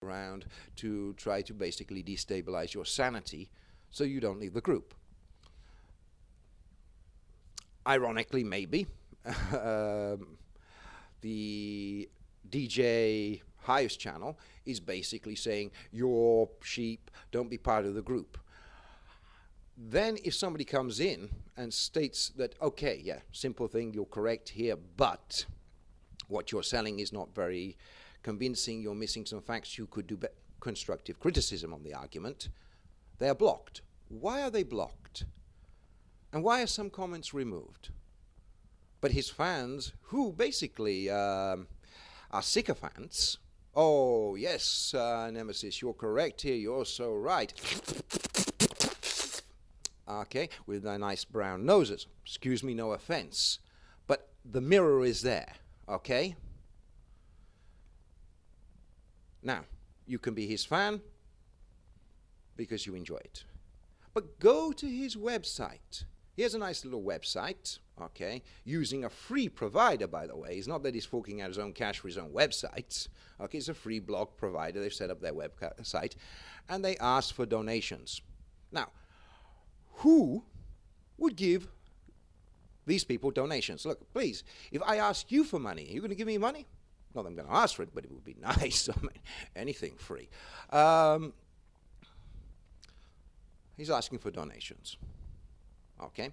background to try to basically destabilize your sanity so you don't leave the group. Ironically, maybe, the DJ Hives channel is basically saying, you're sheep, don't be part of the group. Then if somebody comes in and states that, okay, yeah, simple thing, you're correct here, but what you're selling is not very convincing, you're missing some facts, you could do constructive criticism on the argument, they are blocked. Why are they blocked? And why are some comments removed? But his fans, who basically are sycophants, oh yes, Nemesis, you're correct here, you're so right. Okay, with their nice brown noses. Excuse me, no offense. But the mirror is there, okay? Now, you can be his fan because you enjoy it. But go to his website. He has a nice little website, okay, using a free provider, by the way. It's not that he's forking out his own cash for his own website. Okay, it's a free blog provider. They've set up their website, and they ask for donations. Now, who would give these people donations? Look, please, if I ask you for money, are you going to give me money? Not that I'm going to ask for it, but it would be nice. I mean, anything free. He's asking for donations. Okay.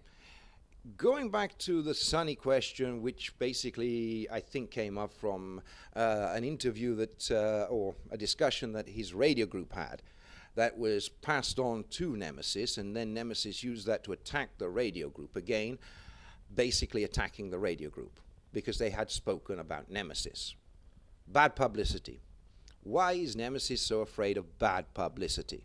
Going back to the Sunny question, which basically I think came up from an interview that, or a discussion that his radio group had, that was passed on to Nemesis, and then Nemesis used that to attack the radio group again, basically attacking the radio group because they had spoken about Nemesis. Bad publicity. Why is Nemesis so afraid of bad publicity?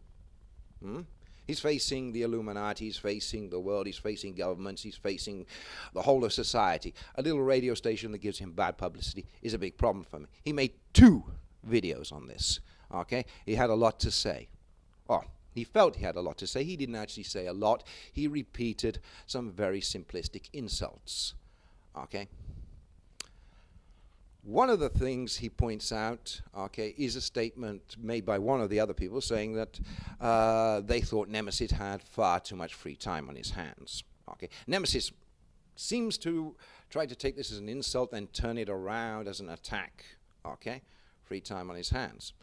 He's facing the Illuminati, he's facing the world, he's facing governments, he's facing the whole of society. A little radio station that gives him bad publicity is a big problem for me. He made 2 videos on this, okay? He had a lot to say. Oh, he felt he had a lot to say. He didn't actually say a lot. He repeated some very simplistic insults, okay? One of the things he points out, okay, is a statement made by one of the other people saying that they thought Nemesis had far too much free time on his hands. Okay, Nemesis seems to try to take this as an insult and turn it around as an attack. Okay, free time on his hands.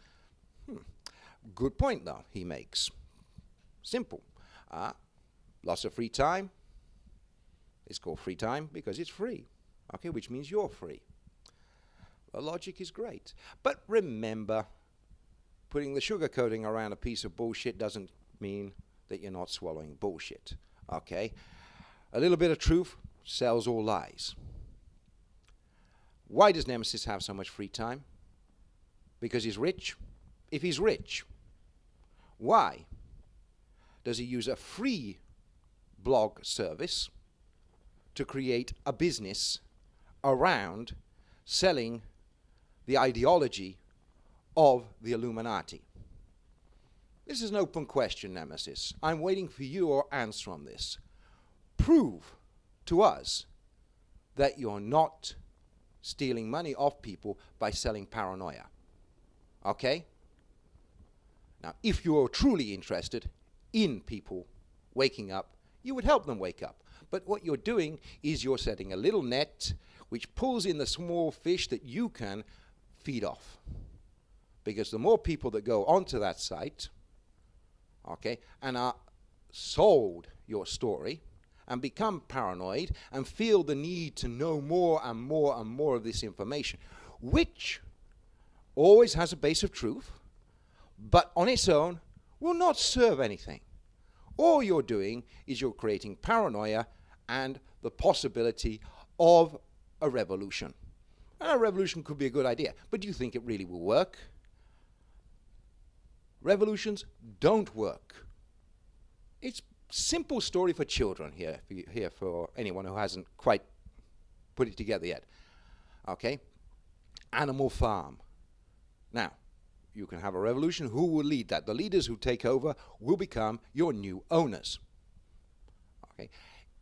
Good point, though, he makes. Simple. Lots of free time. It's called free time because it's free. Okay, which means you're free. The logic is great. But remember, putting the sugar coating around a piece of bullshit doesn't mean that you're not swallowing bullshit. Okay? A little bit of truth sells all lies. Why does Nemesis have so much free time? Because he's rich? If he's rich, why does he use a free blog service to create a business around selling the ideology of the Illuminati? This is an open question, Nemesis. I'm waiting for your answer on this. Prove to us that you're not stealing money off people by selling paranoia. Okay? Now, if you're truly interested in people waking up, you would help them wake up. But what you're doing is you're setting a little net which pulls in the small fish that you can feed off. Because the more people that go onto that site, okay, and are sold your story and become paranoid and feel the need to know more and more and more of this information, which always has a base of truth, but on its own will not serve anything. All you're doing is you're creating paranoia and the possibility of a revolution. And a revolution could be a good idea, but do you think it really will work? Revolutions don't work. It's simple story for children here for anyone who hasn't quite put it together yet. Okay? Animal Farm. Now, you can have a revolution. Who will lead that? The leaders who take over will become your new owners. Okay?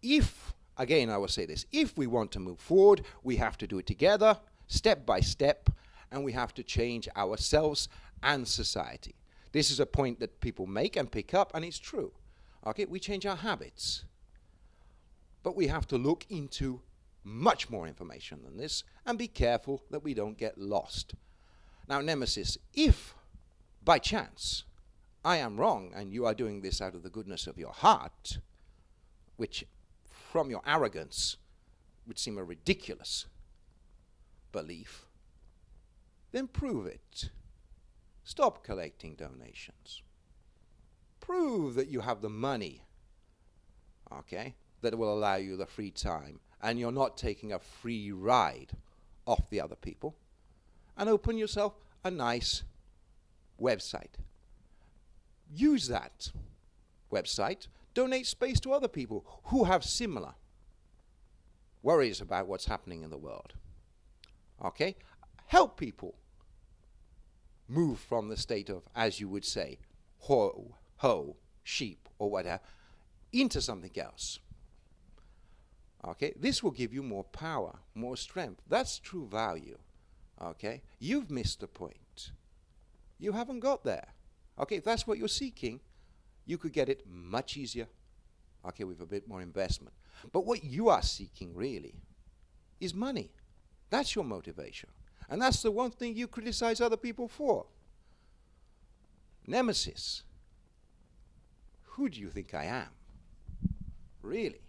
If, again, I will say this, if we want to move forward, we have to do it together, step by step, and we have to change ourselves and society. This is a point that people make and pick up, and it's true. Okay, we change our habits. But we have to look into much more information than this and be careful that we don't get lost. Now, Nemesis, if by chance I am wrong and you are doing this out of the goodness of your heart, which from your arrogance would seem a ridiculous belief, then prove it. Stop collecting donations. Prove that you have the money, okay, that will allow you the free time and you're not taking a free ride off the other people. And open yourself a nice website. Use that website. Donate space to other people who have similar worries about what's happening in the world. Okay? Help people move from the state of, as you would say, ho, sheep, or whatever, into something else. Okay? This will give you more power, more strength. That's true value. Okay? You've missed the point. You haven't got there. Okay? If that's what you're seeking, you could get it much easier, okay, with a bit more investment. But what you are seeking really is money. That's your motivation. And that's the one thing you criticize other people for. Nemesis, who do you think I am? Really?